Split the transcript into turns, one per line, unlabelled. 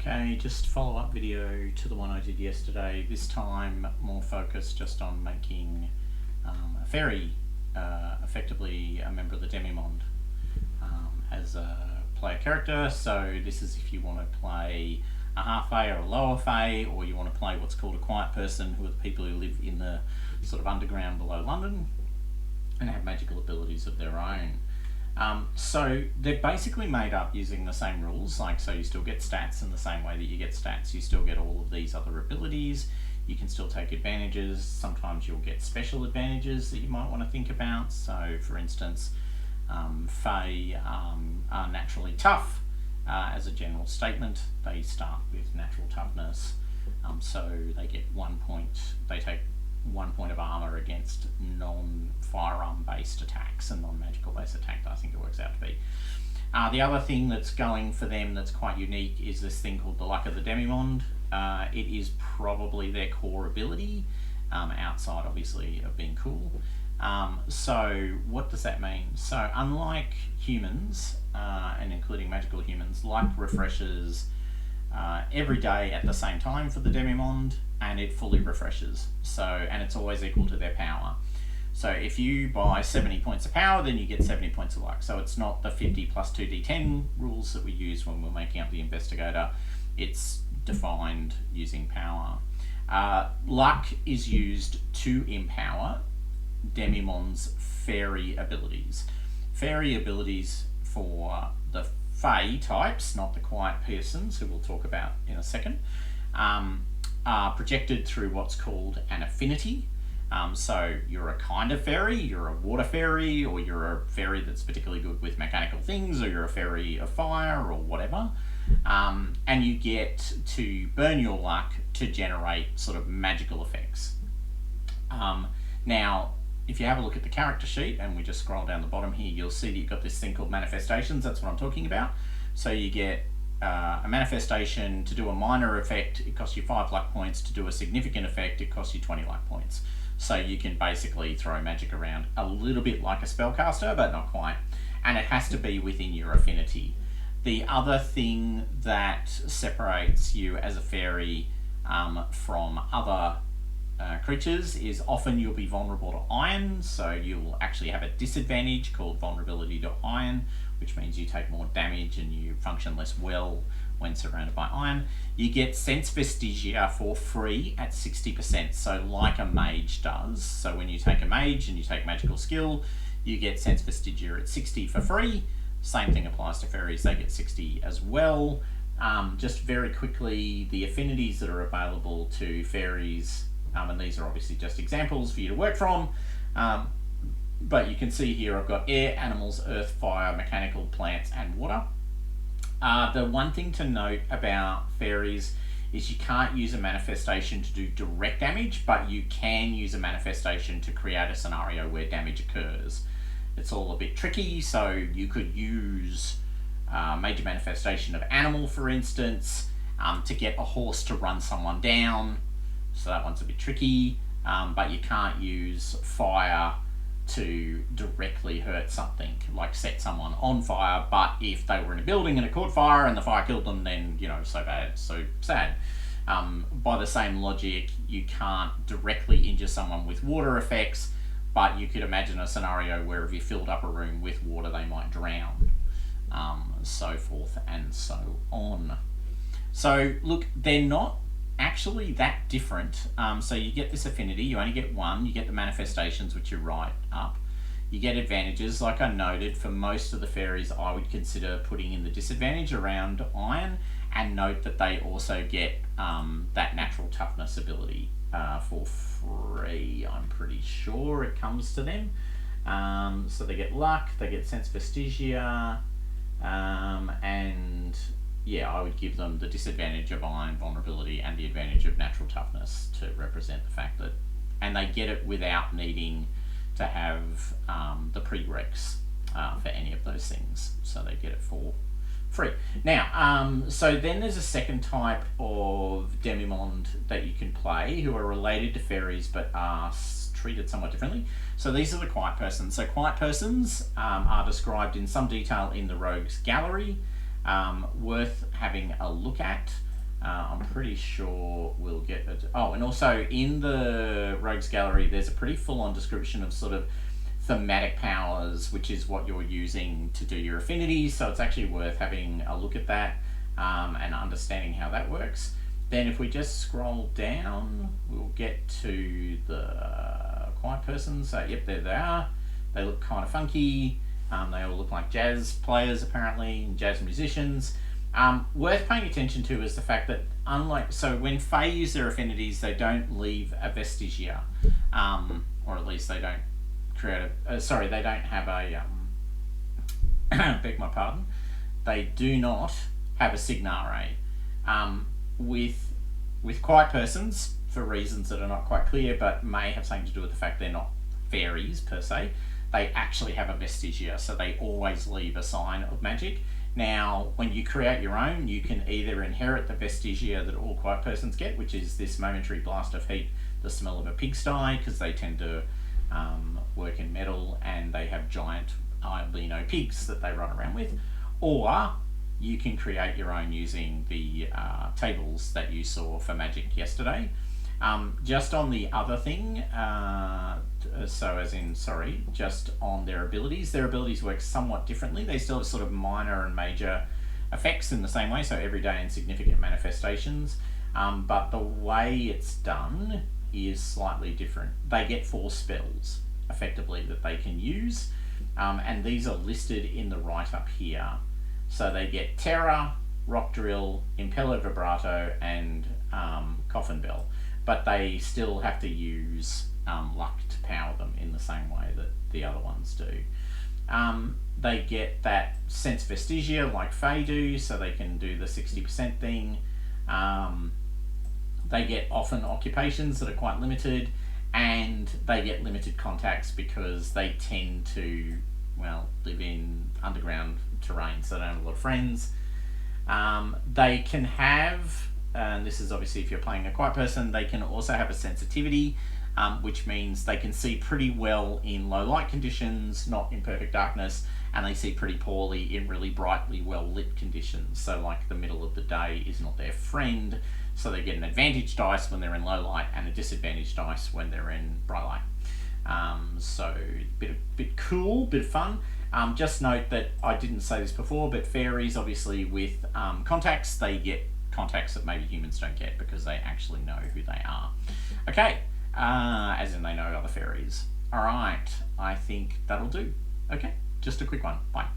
Okay, just follow-up video to the one I did yesterday, this time more focused just on making a fairy effectively a member of the Demi-monde as a player character. So this is if you want to play a half fae or a lower fae, or you want to play what's called a quiet person, who are the people who live in the sort of underground below London and have magical abilities of their own. So they're basically made up using the same rules, so you still get stats in the same way that you get stats, you still get all of these other abilities, you can still take advantages, sometimes you'll get special advantages that you might want to think about. So for instance, fae are naturally tough as a general statement. They start with natural toughness, so they get 1 point, they take 1 point of armor against non-firearm based attacks and non-magical based attacks, I think it works out to be. The other thing that's going for them that's quite unique is this thing called the luck of the Demi-monde. It is probably their core ability, outside obviously of being cool. So what does that mean? So unlike humans, and including magical humans, luck refreshes every day at the same time for the Demi-monde, and it fully refreshes. So, and it's always equal to their power. So if you buy 70 points of power, then you get 70 points of luck. So it's not the 50 plus 2d10 rules that we use when we're making up the investigator. It's defined using power. Luck is used to empower Demi-monde's fairy abilities. Fairy abilities for the fae types, not the quiet persons, who we'll talk about in a second, are projected through what's called an affinity. So you're a kind of fairy, you're a water fairy, or you're a fairy that's particularly good with mechanical things, or you're a fairy of fire, or whatever. And you get to burn your luck to generate sort of magical effects. Now, if you have a look at the character sheet, and we just scroll down the bottom here, you'll see that you've got this thing called manifestations. That's what I'm talking about. So you get a manifestation to do a minor effect, it costs you 5 luck points. To do a significant effect, it costs you 20 luck points. So you can basically throw magic around a little bit like a spellcaster, but not quite. And it has to be within your affinity. The other thing that separates you as a fairy from other creatures is often you'll be vulnerable to iron, so you'll actually have a disadvantage called vulnerability to iron, which means you take more damage and you function less well when surrounded by iron. You get sense vestigia for free at 60%, so like a mage does. So when you take a mage and you take magical skill, you get sense vestigia at 60 for free. Same thing applies to fairies, they get 60 as well. Just very quickly, the affinities that are available to fairies, and these are obviously just examples for you to work from, but you can see here I've got air, animals, earth, fire, mechanical, plants, and water. The one thing to note about fairies is you can't use a manifestation to do direct damage, but you can use a manifestation to create a scenario where damage occurs. It's all a bit tricky, so you could use major manifestation of animal, for instance, to get a horse to run someone down. So that one's a bit tricky, but you can't use fire to directly hurt something, like set someone on fire. But if they were in a building and it caught fire and the fire killed them, then, so bad, so sad. By the same logic, you can't directly injure someone with water effects, but you could imagine a scenario where if you filled up a room with water, they might drown, so forth and so on. So look, they're not actually that different. So you get this affinity, you only get one, you get the manifestations, which you write up, you get advantages. Like I noted, for most of the fairies I would consider putting in the disadvantage around iron, and note that they also get that natural toughness ability for free. I'm pretty sure it comes to them. So they get luck, they get sense vestigia, and yeah, I would give them the disadvantage of iron vulnerability and the advantage of natural toughness to represent the fact that, and they get it without needing to have the prereqs for any of those things. So they get it for free. Now, so then there's a second type of Demi-monde that you can play who are related to fairies but are treated somewhat differently. So these are the quiet persons. So quiet persons are described in some detail in the Rogues Gallery. Worth having a look at. I'm pretty sure we'll get it. Oh, and also in the Rogues Gallery, there's a pretty full-on description of sort of thematic powers, which is what you're using to do your affinities. So it's actually worth having a look at that and understanding how that works. Then if we just scroll down, we'll get to the quiet persons. So yep, there they are. They look kind of funky. They all look like jazz players apparently, jazz musicians. Worth paying attention to is the fact that so when Fae use their affinities, they don't leave a vestigia, or at least they don't create they don't have a beg my pardon, they do not have a signare. With quiet persons, for reasons that are not quite clear but may have something to do with the fact they're not fairies per se, they actually have a vestigia, so they always leave a sign of magic. Now, when you create your own, you can either inherit the vestigia that all quiet persons get, which is this momentary blast of heat, the smell of a pigsty, because they tend to work in metal and they have giant albino pigs that they run around with, or you can create your own using the tables that you saw for magic yesterday. Just on the other thing, just on their abilities work somewhat differently. They still have sort of minor and major effects in the same way, so everyday and significant manifestations, but the way it's done is slightly different. They get 4 spells, effectively, that they can use, and these are listed in the write-up here. So they get Terror, Rock Drill, Impeller Vibrato, and Coffin Bell, but they still have to use luck to power them in the same way that the other ones do. They get that sense vestigia like Fae do, so they can do the 60% thing. They get often occupations that are quite limited, and they get limited contacts because they tend to, well, live in underground terrain, so they don't have a lot of friends. They can have, and this is obviously if you're playing a quiet person, they can also have a sensitivity, which means they can see pretty well in low light conditions, not in perfect darkness, and they see pretty poorly in really brightly well lit conditions. So like the middle of the day is not their friend, so they get an advantage dice when they're in low light and a disadvantage dice when they're in bright light. So bit cool, bit of fun. Just note that I didn't say this before, but fairies obviously with contacts, they get contacts that maybe humans don't get because they actually know who they are. Okay, as in they know other fairies. All right, I think that'll do. Okay, just a quick one. Bye.